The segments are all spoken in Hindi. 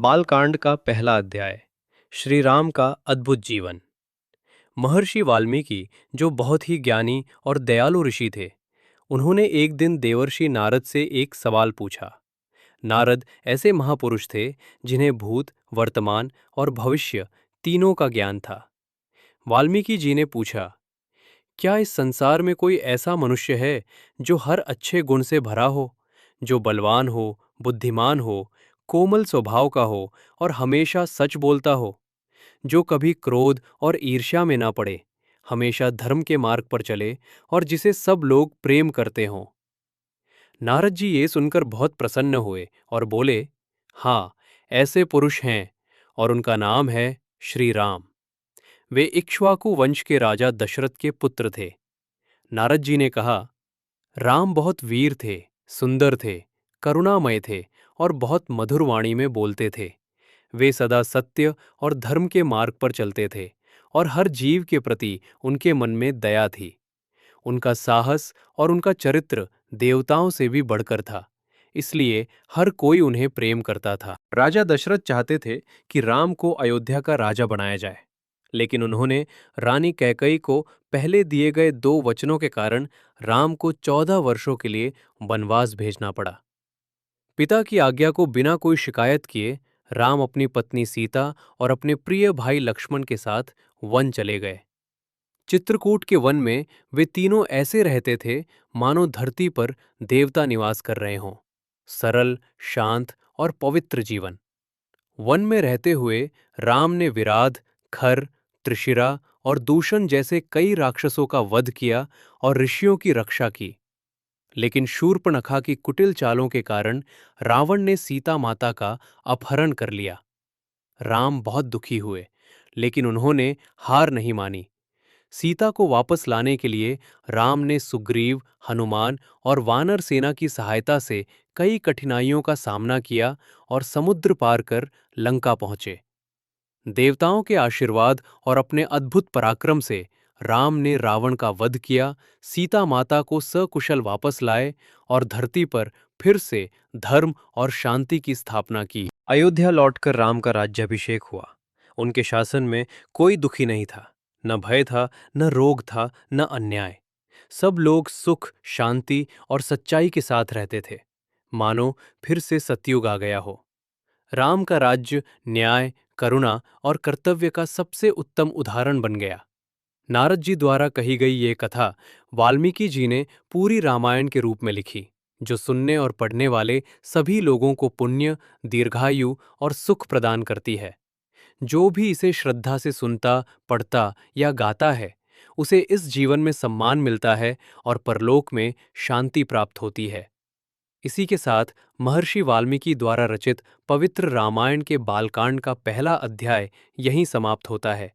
बालकांड का पहला अध्याय। श्री राम का अद्भुत जीवन। महर्षि वाल्मीकि, जो बहुत ही ज्ञानी और दयालु ऋषि थे, उन्होंने एक दिन देवर्षि नारद से एक सवाल पूछा। नारद ऐसे महापुरुष थे जिन्हें भूत, वर्तमान और भविष्य तीनों का ज्ञान था। वाल्मीकि जी ने पूछा, क्या इस संसार में कोई ऐसा मनुष्य है जो हर अच्छे गुण से भरा हो, जो बलवान हो, बुद्धिमान हो, कोमल स्वभाव का हो और हमेशा सच बोलता हो, जो कभी क्रोध और ईर्ष्या में ना पड़े, हमेशा धर्म के मार्ग पर चले और जिसे सब लोग प्रेम करते हों? नारद जी ये सुनकर बहुत प्रसन्न हुए और बोले, हाँ, ऐसे पुरुष हैं और उनका नाम है श्री राम। वे इक्ष्वाकु वंश के राजा दशरथ के पुत्र थे। नारद जी ने कहा, राम बहुत वीर थे, सुंदर थे, करुणामय थे और बहुत मधुर वाणी में बोलते थे। वे सदा सत्य और धर्म के मार्ग पर चलते थे और हर जीव के प्रति उनके मन में दया थी। उनका साहस और उनका चरित्र देवताओं से भी बढ़कर था, इसलिए हर कोई उन्हें प्रेम करता था। राजा दशरथ चाहते थे कि राम को अयोध्या का राजा बनाया जाए, लेकिन उन्होंने रानी कैकई को पहले दिए गए 2 वचनों के कारण राम को 14 वर्षों के लिए वनवास भेजना पड़ा। पिता की आज्ञा को बिना कोई शिकायत किए राम अपनी पत्नी सीता और अपने प्रिय भाई लक्ष्मण के साथ वन चले गए। चित्रकूट के वन में वे तीनों ऐसे रहते थे मानो धरती पर देवता निवास कर रहे हों। सरल, शांत और पवित्र जीवन। वन में रहते हुए राम ने विराध, खर, त्रिशिरा और दूषण जैसे कई राक्षसों का वध किया और ऋषियों की रक्षा की। लेकिन शूर्पणखा की कुटिल चालों के कारण रावण ने सीता माता का अपहरण कर लिया। राम बहुत दुखी हुए, लेकिन उन्होंने हार नहीं मानी। सीता को वापस लाने के लिए राम ने सुग्रीव, हनुमान और वानर सेना की सहायता से कई कठिनाइयों का सामना किया और समुद्र पार कर लंका पहुंचे। देवताओं के आशीर्वाद और अपने अद्भुत पराक्रम से राम ने रावण का वध किया, सीता माता को सकुशल वापस लाए और धरती पर फिर से धर्म और शांति की स्थापना की। अयोध्या लौटकर राम का राज्याभिषेक हुआ। उनके शासन में कोई दुखी नहीं था, न भय था, न रोग था, न अन्याय। सब लोग सुख, शांति और सच्चाई के साथ रहते थे, मानो फिर से सतयुग आ गया हो। राम का राज्य न्याय, करुणा और कर्तव्य का सबसे उत्तम उदाहरण बन गया। नारद जी द्वारा कही गई ये कथा वाल्मीकि जी ने पूरी रामायण के रूप में लिखी, जो सुनने और पढ़ने वाले सभी लोगों को पुण्य, दीर्घायु और सुख प्रदान करती है। जो भी इसे श्रद्धा से सुनता, पढ़ता या गाता है, उसे इस जीवन में सम्मान मिलता है और परलोक में शांति प्राप्त होती है। इसी के साथ महर्षि वाल्मीकि द्वारा रचित पवित्र रामायण के बालकांड का पहला अध्याय यहीं समाप्त होता है,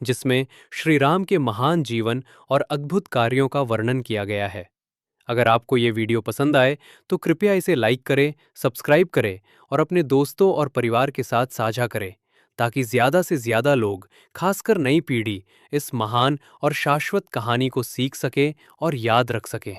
जिसमें श्री राम के महान जीवन और अद्भुत कार्यों का वर्णन किया गया है। अगर आपको ये वीडियो पसंद आए तो कृपया इसे लाइक करें, सब्सक्राइब करें और अपने दोस्तों और परिवार के साथ साझा करें, ताकि ज़्यादा से ज़्यादा लोग, खासकर नई पीढ़ी, इस महान और शाश्वत कहानी को सीख सके और याद रख सके।